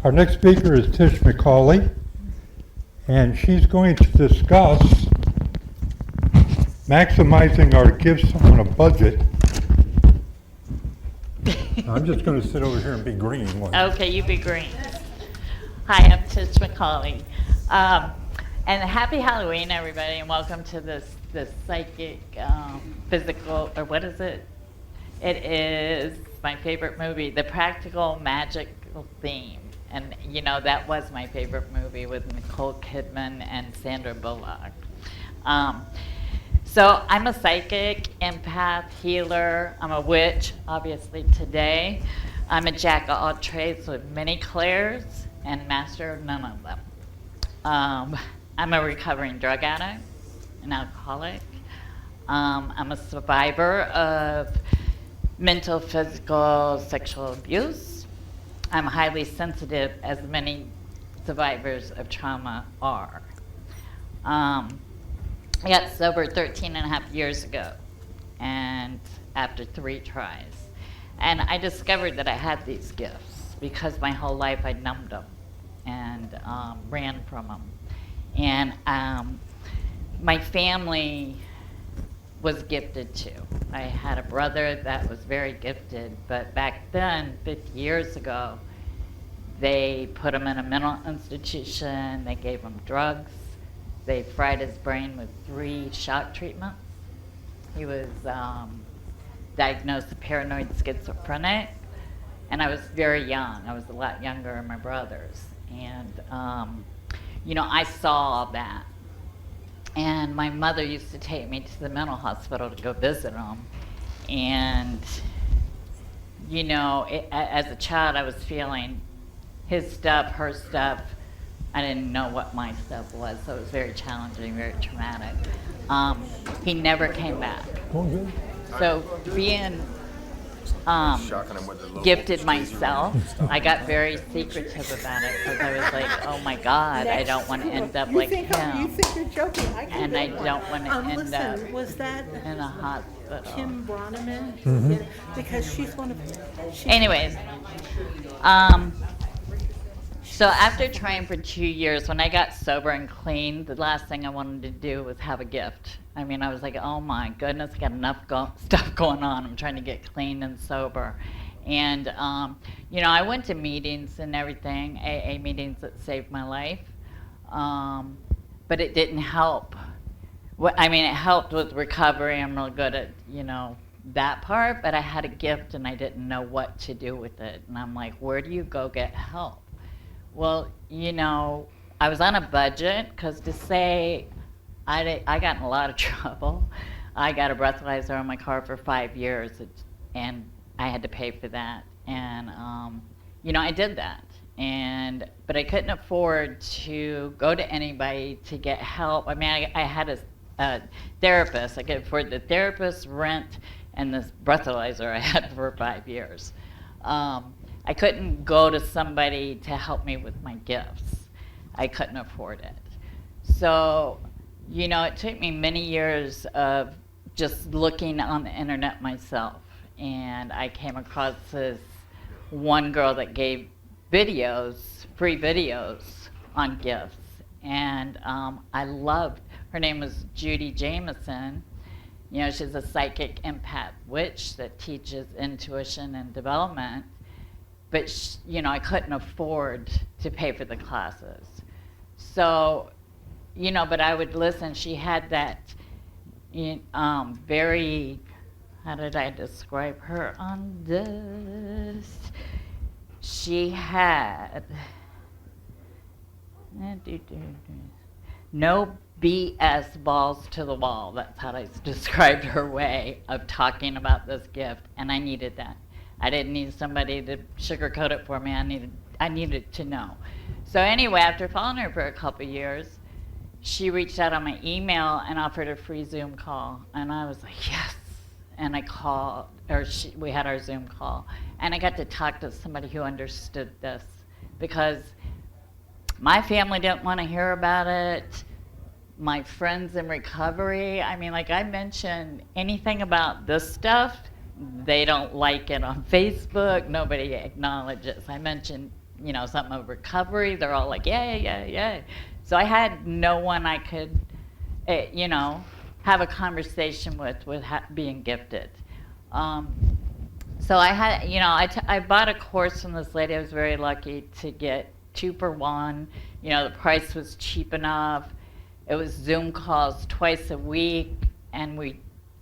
Our next speaker is Tish McAuley, and she's going to discuss maximizing our gifts on a budget. I'm just going to sit over here and be green. Okay, you be green. Hi, I'm Tish McAuley. And happy Halloween, everybody, and welcome to this psychic, physical, or what is it? It is my favorite movie, The Practical Magical Theme. And, you know, that was my favorite movie with Nicole Kidman and Sandra Bullock. So I'm a psychic, empath, healer. I'm a witch, obviously, today. I'm a jack of all trades with many clairs and master of none of them. I'm a recovering drug addict, an alcoholic. I'm a survivor of mental, physical, sexual abuse. I'm highly sensitive, as many survivors of trauma are. I got sober 13 and a half years ago, and after 3 tries. And I discovered that I had these gifts because my whole life I numbed them and ran from them. And my family was gifted too. I had a brother that was very gifted, but back then, 50 years ago, they put him in a mental institution, they gave him drugs, they fried his brain with 3 shock treatments. He was diagnosed with paranoid schizophrenic, and I was very young. I was a lot younger than my brothers. And, you know, I saw all that. And my mother used to take me to the mental hospital to go visit him. And, you know, as a child, I was feeling his stuff, her stuff. I didn't know what my stuff was, so it was very challenging, very traumatic. He never came back. So being gifted myself, I got very secretive about it because I was like, oh my God, I don't want to end up like him. You think you're joking. And I don't want to end up was that in a hospital. Kim Bronneman? Yeah, because she's one of Anyways, so after trying for 2 years, when I got sober and clean, the last thing I wanted to do was have a gift. I mean, I was like, oh my goodness, I got enough stuff going on. I'm trying to get clean and sober. And, you know, I went to meetings and everything, AA meetings that saved my life, but it didn't help. I mean, it helped with recovery. I'm real good at, you know, that part, but I had a gift and I didn't know what to do with it. And I'm like, where do you go get help? Well, you know, I was on a budget because to say I got in a lot of trouble. I got a breathalyzer on my car for 5 years, and I had to pay for that. And, you know, I did that. But I couldn't afford to go to anybody to get help. I mean, I had a therapist. I could afford the therapist, rent, and this breathalyzer I had for 5 years. I couldn't go to somebody to help me with my gifts. I couldn't afford it. So, you know, it took me many years of just looking on the internet myself. And I came across this one girl that gave videos, free videos on gifts. And I loved, her name was Judy Jameson. You know, she's a psychic empath witch that teaches intuition and development. But, you know, I couldn't afford to pay for the classes. So, you know, but I would listen. She had that very, how did I describe her on this? She had no BS balls to the wall. That's how I described her way of talking about this gift, and I needed that. I didn't need somebody to sugarcoat it for me. I needed to know. So anyway, after following her for a couple of years, she reached out on my email and offered a free Zoom call. And I was like, yes. And I called, we had our Zoom call. And I got to talk to somebody who understood this because my family didn't want to hear about it. My friends in recovery, I mean, like I mentioned anything about this stuff, they don't like it on Facebook. Nobody acknowledges. I mentioned something of recovery, they're all like, yay, yay, yay. So I had no one I could, have a conversation with being gifted. So I had, I bought a course from this lady. I was very lucky to get 2 for 1. The price was cheap enough. It was Zoom calls twice a week, and we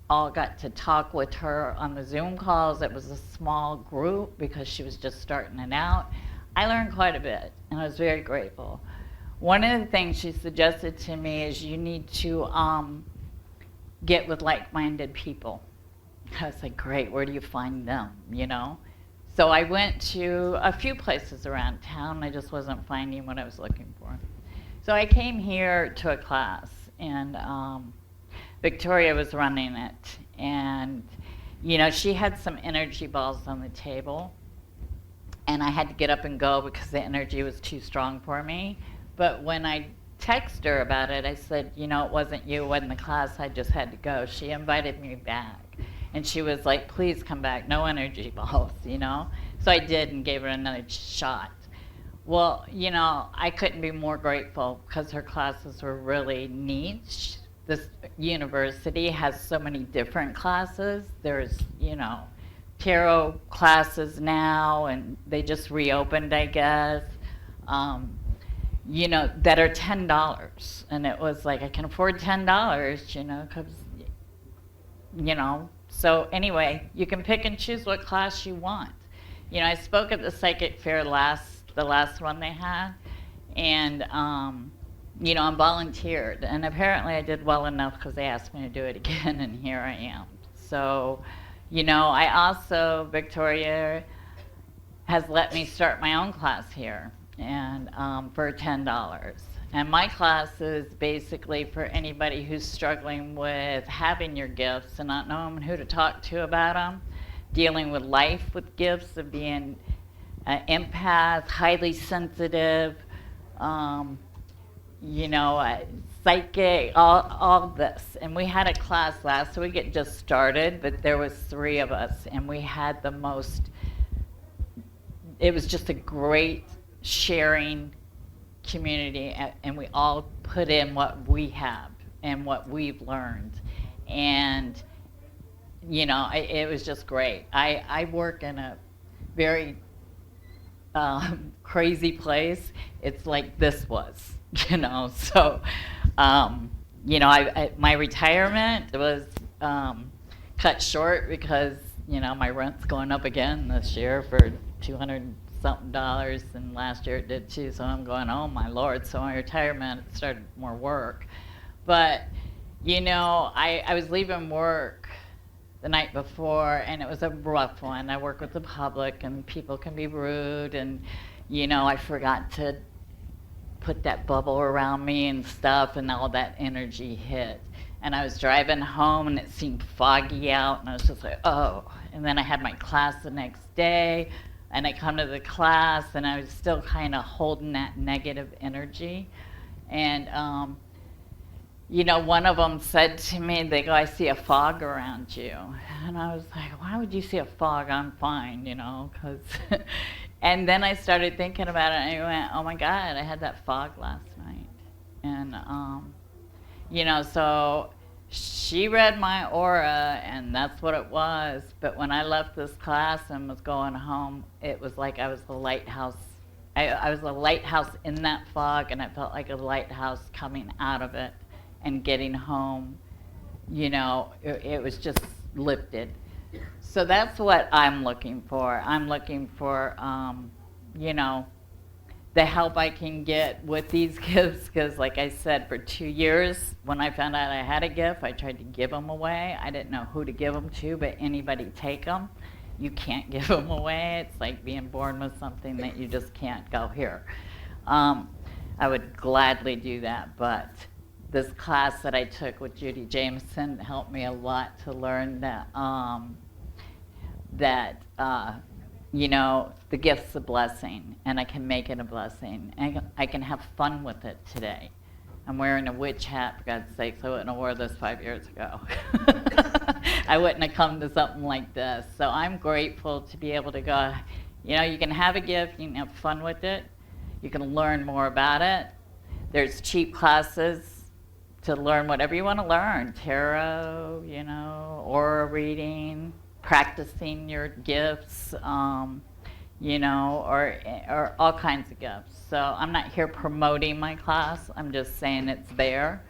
all got to talk with her on the Zoom calls. It was a small group because she was just starting it out. I learned quite a bit, and I was very grateful. One of the things she suggested to me is you need to get with like-minded people. I was like, great, where do you find them, So I went to a few places around town. I just wasn't finding what I was looking for. So I came here to a class, and Victoria was running it. And, she had some energy balls on the table, and I had to get up and go because the energy was too strong for me. But when I texted her about it, I said, it wasn't you, it wasn't the class, I just had to go. She invited me back. And she was like, please come back, no energy balls, So I did and gave her another shot. Well, I couldn't be more grateful because her classes were really neat. This university has so many different classes. There's, tarot classes now, and they just reopened, I guess, that are $10. And it was like, I can afford $10, because, So anyway, you can pick and choose what class you want. I spoke at the psychic fair the last one they had, and I volunteered, and apparently I did well enough because they asked me to do it again, and here I am. So, I also, Victoria has let me start my own class here, and for $10. And my class is basically for anybody who's struggling with having your gifts and not knowing who to talk to about them, dealing with life with gifts, of being an empath, highly sensitive, psychic, all this. And we had a class last week. It just started, but there was 3 of us, and we had it was just a great sharing community, and we all put in what we have and what we've learned, and it was just great. I work in a very crazy place. It's like this was, so my retirement was cut short because my rent's going up again this year for $200 something, and last year it did too, so I'm going, oh my Lord. So my retirement started more work. But I was leaving work the night before, and it was a rough one. I work with the public, and people can be rude, and I forgot to put that bubble around me and stuff, and all that energy hit. And I was driving home, and it seemed foggy out, and I was just like, oh. And then I had my class the next day, and I come to the class, and I was still kind of holding that negative energy. And, one of them said to me, they go, I see a fog around you. And I was like, why would you see a fog? I'm fine, because... And then I started thinking about it, and I went, oh my God, I had that fog last night. And, so she read my aura, and that's what it was. But when I left this class and was going home, it was like I was the lighthouse. I was a lighthouse in that fog, and I felt like a lighthouse coming out of it and getting home. It was just lifted. So that's what I'm looking for. I'm looking for, the help I can get with these gifts, because like I said, for 2 years, when I found out I had a gift, I tried to give them away. I didn't know who to give them to, but anybody take them. You can't give them away. It's like being born with something that you just can't go here. I would gladly do that, but this class that I took with Judy Jameson helped me a lot to learn that, the gift's a blessing, and I can make it a blessing. And I can have fun with it today. I'm wearing a witch hat, for God's sakes. I wouldn't have wore this 5 years ago. I wouldn't have come to something like this. So I'm grateful to be able to go, You know, you can have a gift, you can have fun with it, you can learn more about it. There's cheap classes to learn whatever you want to learn, tarot, you know, aura reading, practicing your gifts, you know, or all kinds of gifts. So I'm not here promoting my class. I'm just saying it's there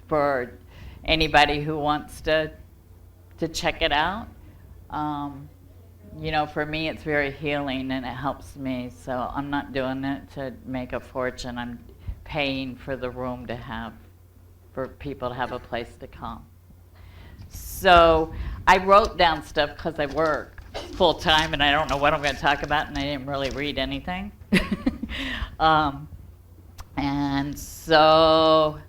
for anybody who wants to check it out. You know, for me, it's very healing and it helps me. So I'm not doing it to make a fortune. I'm paying for the room to have, for people to have a place to come. So I wrote down stuff because I work full time and I don't know what I'm going to talk about, and I didn't really read anything. And so,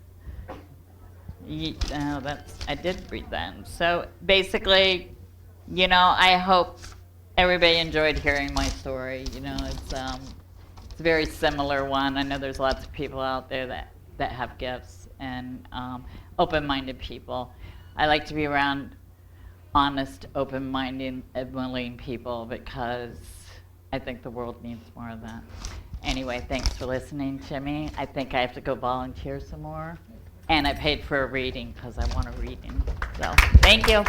I did read them. So basically, you know, I hope everybody enjoyed hearing my story. You know, it's a very similar one. I know there's lots of people out there that have gifts and open-minded people. I like to be around honest, open-minded, and willing people because I think the world needs more of that. Anyway, thanks for listening to me. I think I have to go volunteer some more. And I paid for a reading because I want a reading. So, thank you.